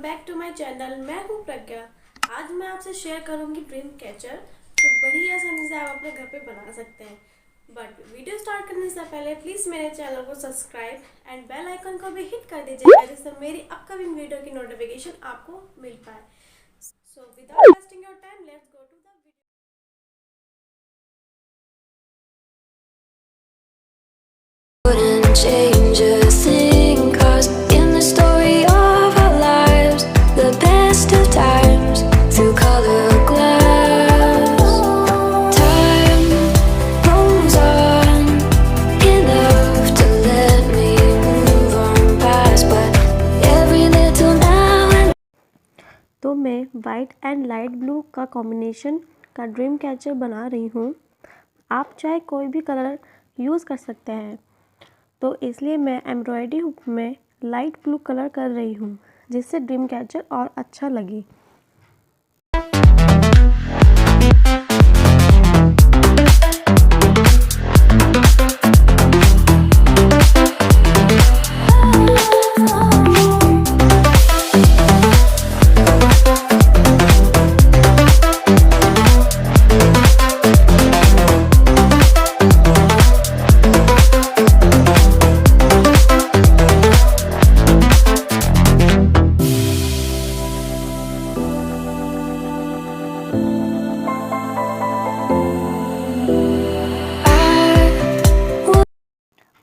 Back to my channel. मैं हूँ प्रज्ञा। आज मैं आपसे शेयर करूँगी ड्रीम कैचर जो बड़ी आसानी से आप अपने घर पे बना सकते हैं। बट वीडियो स्टार्ट करने से पहले प्लीज़ मेरे चैनल को सब्सक्राइब एंड बेल आइकन को भी हिट कर दीजिएगा जिससे मेरी अपकमिंग वीडियो की नोटिफिकेशन आपको मिल पाए। So without wasting your time let's go to the video. Wouldn't change a thing, 'cause in the story of our lives, the best of times through color glass, time rolls on enough to let me move on past, but every little now and तो मैं white and light blue का combination का dream catcher बना रही हूँ। आप चाहे कोई भी कलर यूज़ कर सकते हैं, तो इसलिए मैं एम्ब्रॉयडरी हुक में लाइट ब्लू कलर कर रही हूँ जिससे ड्रीम कैचर और अच्छा लगे।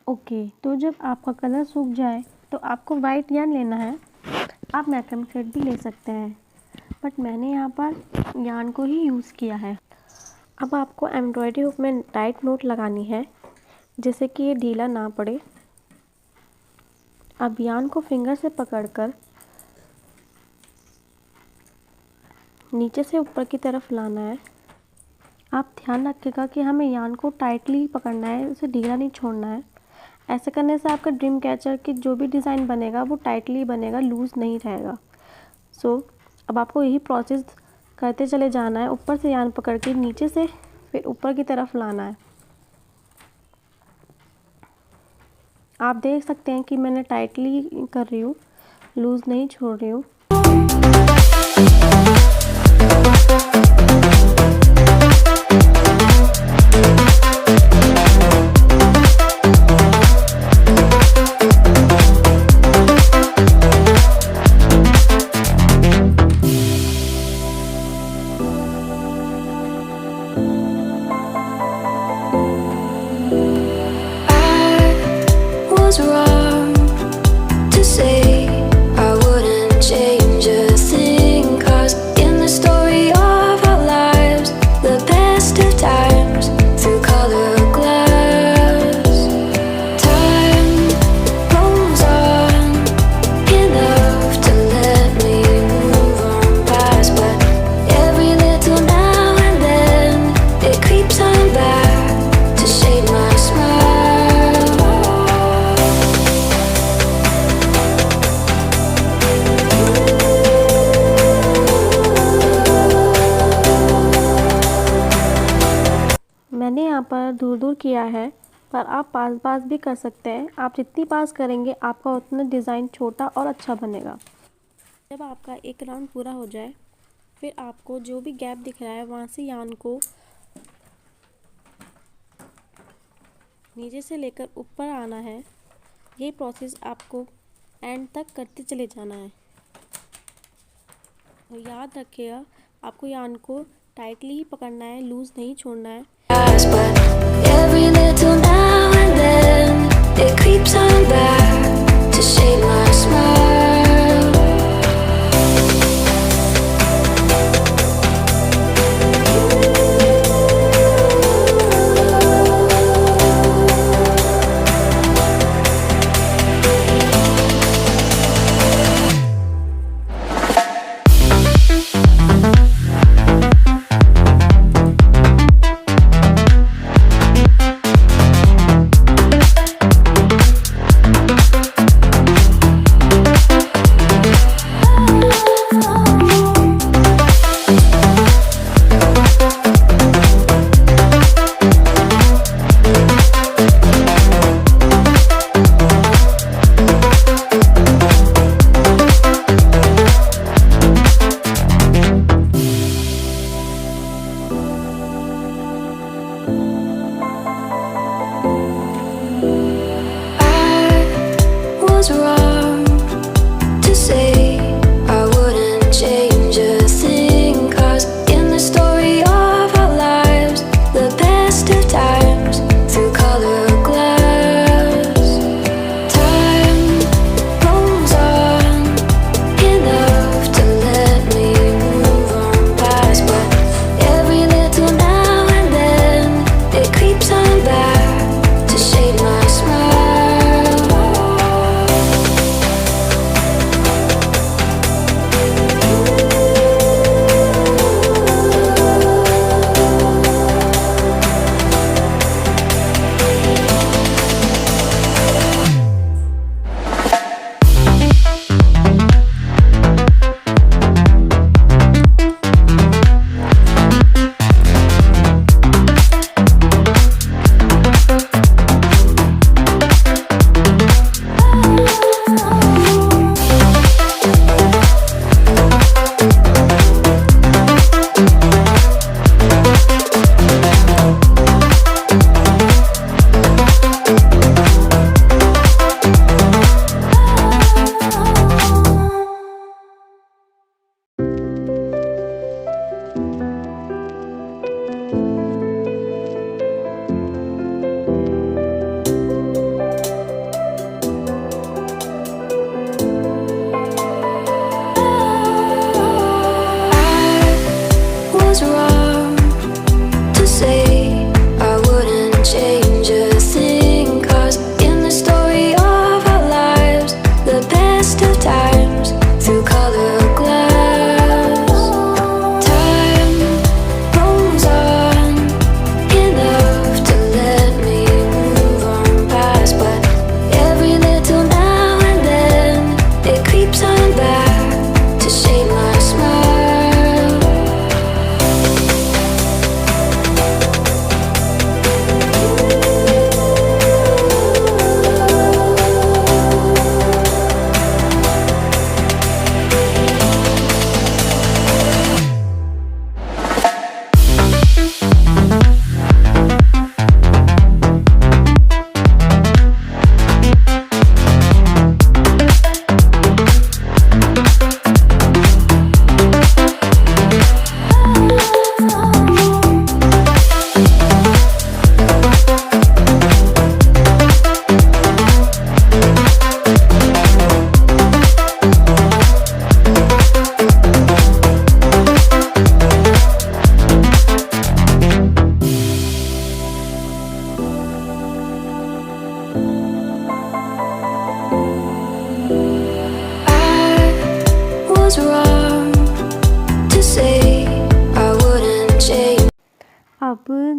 ओके, तो जब आपका कलर सूख जाए तो आपको वाइट यार्न लेना है। आप मैक्रम थ्रेड भी ले सकते हैं, बट मैंने यहाँ पर यार्न को ही यूज़ किया है। अब आपको एम्ब्रॉयडरी हुक में टाइट नोट लगानी है जिससे कि ये ढीला ना पड़े। अब यार्न को फिंगर से पकड़कर नीचे से ऊपर की तरफ लाना है। आप ध्यान रखिएगा कि हमें यार्न को टाइटली पकड़ना है, उसे ढीला नहीं छोड़ना है। ऐसे करने से आपका ड्रीम कैचर की जो भी डिज़ाइन बनेगा वो टाइटली बनेगा, लूज़ नहीं रहेगा। अब आपको यही प्रोसेस करते चले जाना है। ऊपर से यार्न पकड़ के नीचे से फिर ऊपर की तरफ लाना है। आप देख सकते हैं कि मैंने टाइटली कर रही हूँ, लूज़ नहीं छोड़ रही हूँ। wrong to say I wouldn't change a thing, 'cause in the story of our lives, the best of times through color glass, time rolls on enough to let me move on past, but every little now and then it creeps on back to shade my smile. मैंने यहाँ पर दूर दूर किया है, पर आप पास पास भी कर सकते हैं। आप जितनी पास करेंगे आपका उतना डिज़ाइन छोटा और अच्छा बनेगा। जब आपका एक राउंड पूरा हो जाए फिर आपको जो भी गैप दिख रहा है वहाँ से यार्न को नीचे से लेकर ऊपर आना है। ये प्रोसेस आपको एंड तक करते चले जाना है। और याद रखिएगा आपको यार्न को टाइटली ही पकड़ना है, लूज़ नहीं छोड़ना है। But every little now and then it creeps on back to shade my smile.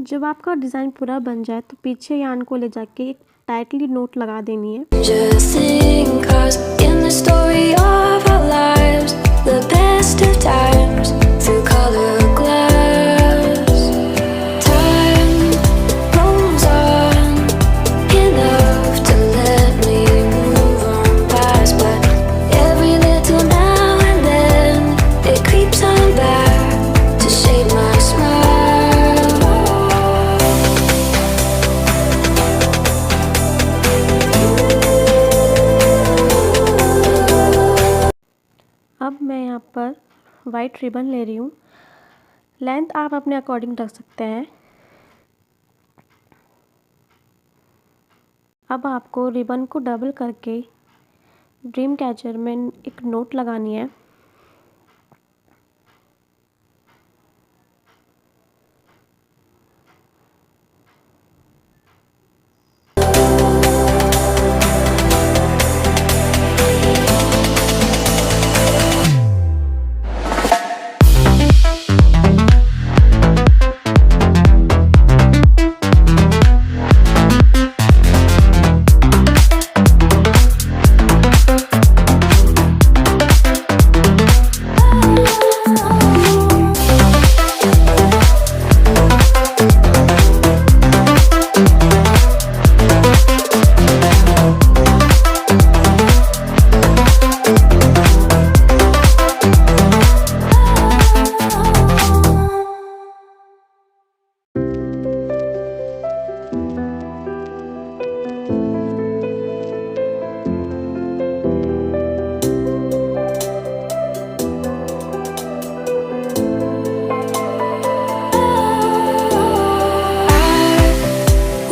जब आपका डिज़ाइन पूरा बन जाए तो पीछे यान को ले जाके एक टाइटली नोट लगा देनी है। Just think, 'cause in the story of our lives, the best of times through color glass. Time rolls on enough to let me move on past, but every little now and then it creeps on back to shade my smile. अब मैं यहाँ पर white ribbon ले रही हूँ। Length आप अपने according रख सकते हैं। अब आपको रिबन को डबल करके ड्रीम कैचर में एक नोट लगानी है।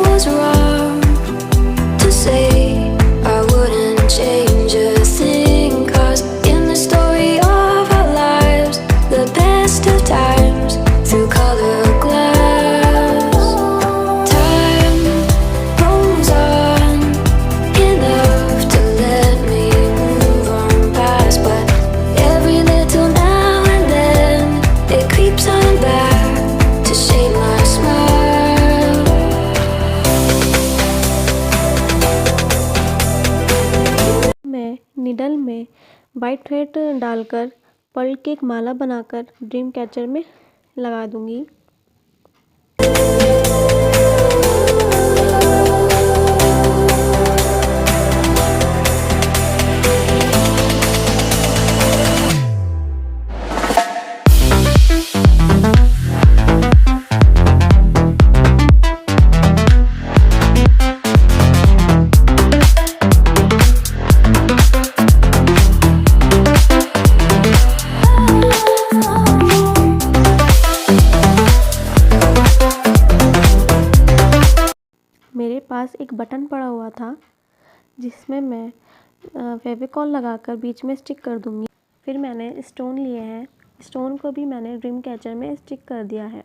Was wrong to say I wouldn't change a thing, 'cause in the story of our lives, the best of times through color glass. Time rolls on enough to let me move on past, but every little now and then it creeps on back to shade my smile. मैं needle में white thread डालकर Perl की एक माला बनाकर dream catcher में लगा दूंगी। मेरे पास एक बटन पड़ा हुआ था जिसमें मैं फेविकॉल लगाकर बीच में स्टिक कर दूंगी। फिर मैंने स्टोन लिए हैं, स्टोन को भी मैंने ड्रीम कैचर में स्टिक कर दिया है।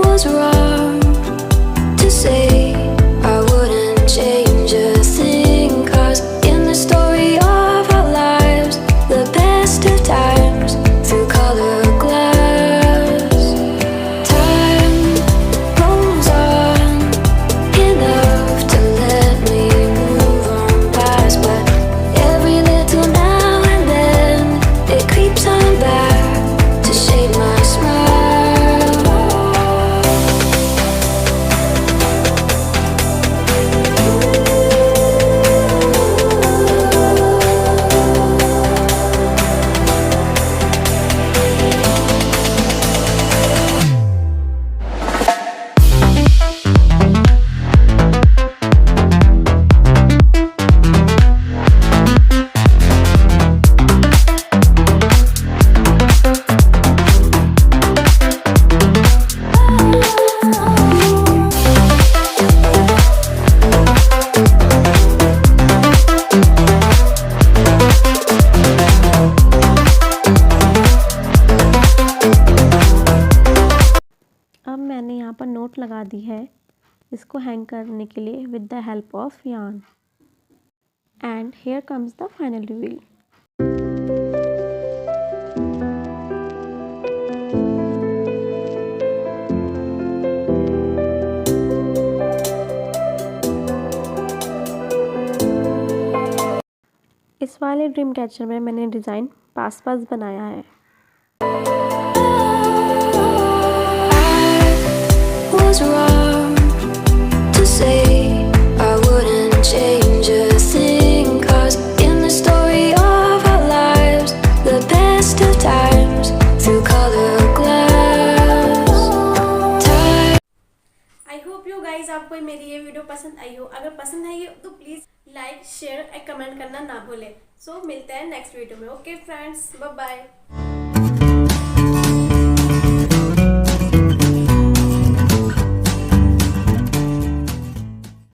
Was wrong to say I wouldn't change a thing, 'cause in the story of our lives, the best of times through color glass. Time rolls on enough to let me move on past, but every little now and then it creeps on back to shade my smile. पर note लगा दी है इसको hang करने के लिए with the help of yarn. And here comes the final reveal. इस वाले dream catcher में मैंने डिज़ाइन पास बनाया है। Was wrong to say I wouldn't change a thing, 'cause in the story of our lives, the best of times through color glass. I hope you guys आपको मेरी ये video पसंद आई हो। अगर पसंद आई हो तो प्लीज़ लाइक शेयर और कमेंट करना ना भूलें। सो मिलते हैं नेक्स्ट वीडियो में। Okay friends, bye bye.